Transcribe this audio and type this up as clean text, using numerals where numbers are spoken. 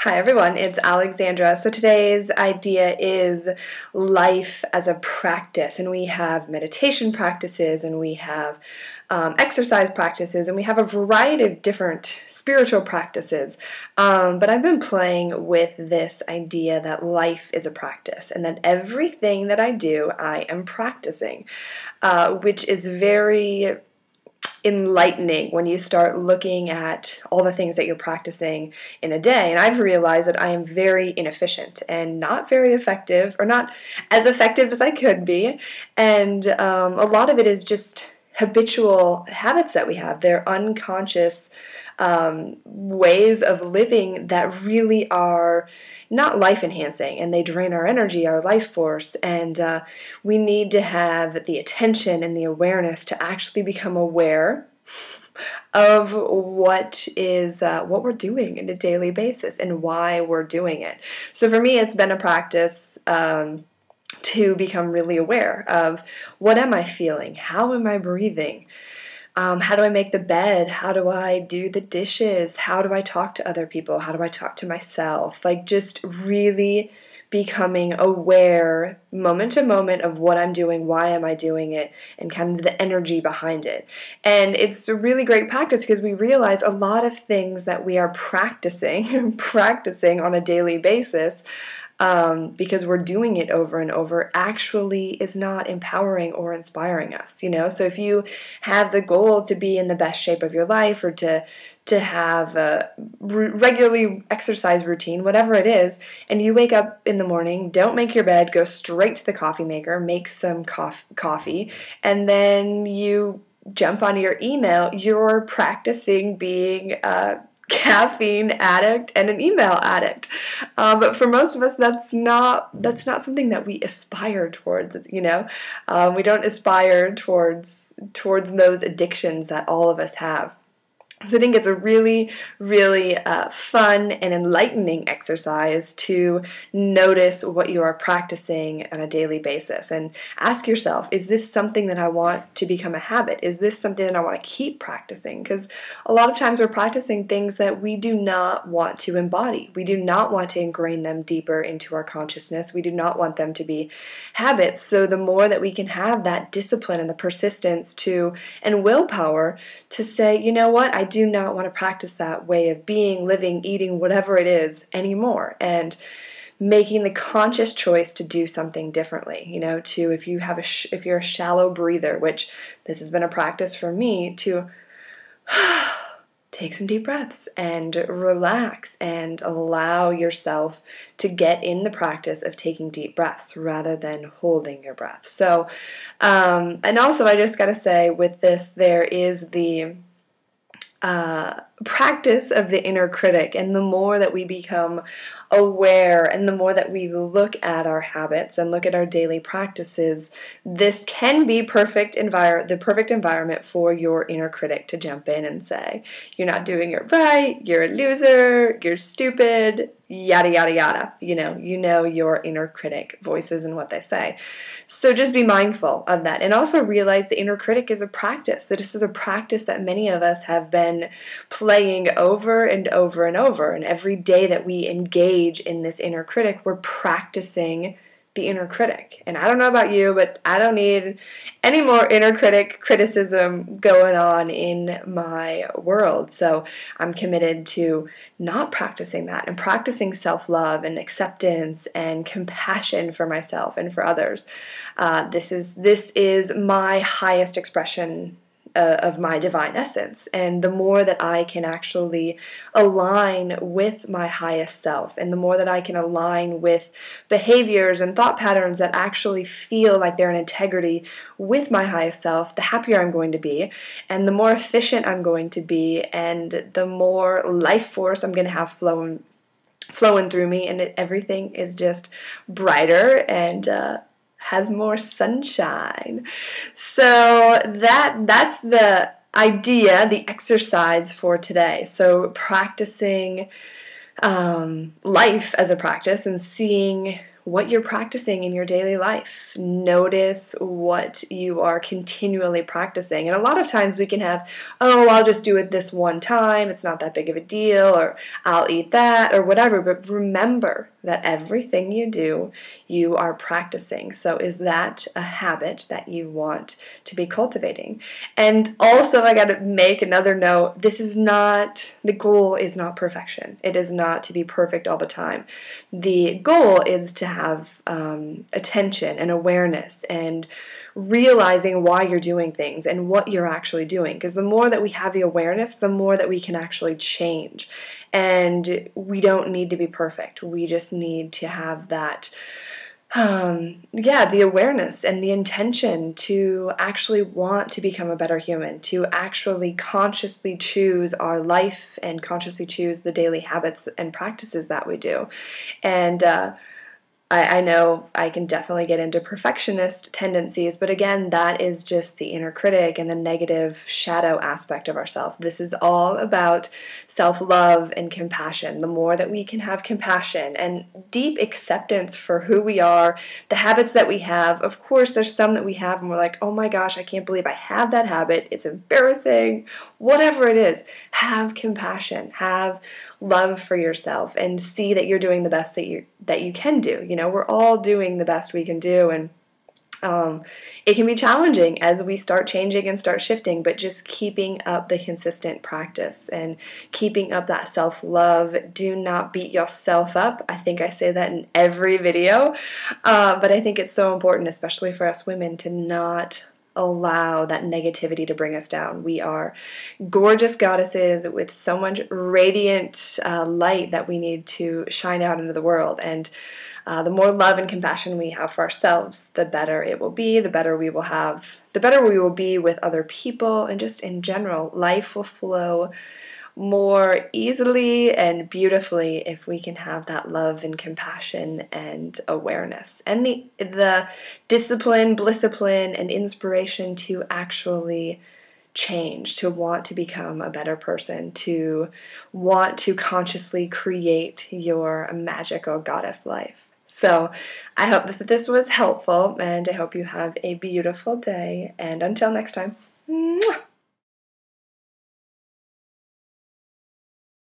Hi everyone, it's Alexandra. So today's idea is life as a practice, and we have meditation practices, and we have exercise practices, and we have a variety of different spiritual practices. But I've been playing with this idea that life is a practice, and that everything that I do, I am practicing, which is very enlightening when you start looking at all the things that you're practicing in a day. And I've realized that I am very inefficient and not very effective, or not as effective as I could be. And a lot of it is just habitual habits that we have. They're unconscious ways of living that really are not life-enhancing, and they drain our energy, our life force, and we need to have the attention and the awareness to actually become aware of what we're doing on a daily basis and why we're doing it. So for me, it's been a practice to become really aware of what am I feeling, how am I breathing, how do I make the bed? How do I do the dishes? How do I talk to other people? How do I talk to myself? Like, just really becoming aware moment to moment of what I'm doing, why am I doing it, and kind of the energy behind it. And it's a really great practice because we realize a lot of things that we are practicing on a daily basis, because we're doing it over and over, actually is not empowering or inspiring us, So if you have the goal to be in the best shape of your life, or to have a regularly exercise routine, whatever it is, and you wake up in the morning, don't make your bed, go straight to the coffee maker, make some coffee, and then you jump onto your email, you're practicing being caffeine addict and an email addict. But for most of us, that's not something that we aspire towards. We don't aspire towards those addictions that all of us have. So I think it's a really, really fun and enlightening exercise to notice what you are practicing on a daily basis and ask yourself, is this something that I want to become a habit? Is this something that I want to keep practicing? Because a lot of times we're practicing things that we do not want to embody. We do not want to ingrain them deeper into our consciousness. We do not want them to be habits. So the more that we can have that discipline and the persistence and willpower to say, you know what, I do not want to practice that way of being, living, eating, whatever it is anymore, and making the conscious choice to do something differently. If you're a shallow breather, which this has been a practice for me, to take some deep breaths and relax and allow yourself to get in the practice of taking deep breaths rather than holding your breath. So, and also I just got to say with this, there is the practice of the inner critic, and the more that we become aware and the more that we look at our habits and look at our daily practices, this can be the perfect environment for your inner critic to jump in and say, you're not doing it right, you're a loser, you're stupid, yada yada yada. You know your inner critic voices and what they say. So just be mindful of that, and also realize the inner critic is a practice. That this is a practice that many of us have been playing over and over and over, and every day that we engage in this inner critic, we're practicing the inner critic. And I don't know about you, but I don't need any more inner critic criticism going on in my world. So I'm committed to not practicing that and practicing self-love and acceptance and compassion for myself and for others. This is my highest expression of my divine essence, and the more that I can actually align with my highest self, and the more that I can align with behaviors and thought patterns that actually feel like they're in integrity with my highest self, the happier I'm going to be, and the more efficient I'm going to be, and the more life force I'm going to have flowing through me, and everything is just brighter and has more sunshine. So that's the idea, the exercise for today. So practicing life as a practice and seeing what you're practicing in your daily life. Notice what you are continually practicing. And a lot of times we can have, oh, I'll just do it this one time, it's not that big of a deal, or I'll eat that, or whatever. But remember that everything you do, you are practicing. So is that a habit that you want to be cultivating? And also, I got to make another note. The goal is not perfection. It is not to be perfect all the time. The goal is to have attention and awareness and realizing why you're doing things and what you're actually doing. Because the more that we have the awareness, the more that we can actually change. And we don't need to be perfect. We just need to have that, the awareness and the intention to actually want to become a better human, to actually consciously choose our life and consciously choose the daily habits and practices that we do. And I know I can definitely get into perfectionist tendencies, but again, that is just the inner critic and the negative shadow aspect of ourselves. This is all about self-love and compassion. The more that we can have compassion and deep acceptance for who we are, the habits that we have. Of course, there's some that we have and we're like, oh my gosh, I can't believe I have that habit. It's embarrassing. Whatever it is, have compassion, have love for yourself, and see that you're doing the best that you can do. We're all doing the best we can do, and it can be challenging as we start changing and start shifting, but just keeping up the consistent practice and keeping up that self-love. Do not beat yourself up. I think I say that in every video, but I think it's so important, especially for us women, to not allow that negativity to bring us down. We are gorgeous goddesses with so much radiant light that we need to shine out into the world. And the more love and compassion we have for ourselves, the better it will be, the better we will be with other people, and just in general, life will flow more easily and beautifully if we can have that love and compassion and awareness and the discipline, blisscipline, and inspiration to actually change, to want to become a better person, to want to consciously create your magical goddess life. So I hope that this was helpful, and I hope you have a beautiful day, and until next time. Mwah!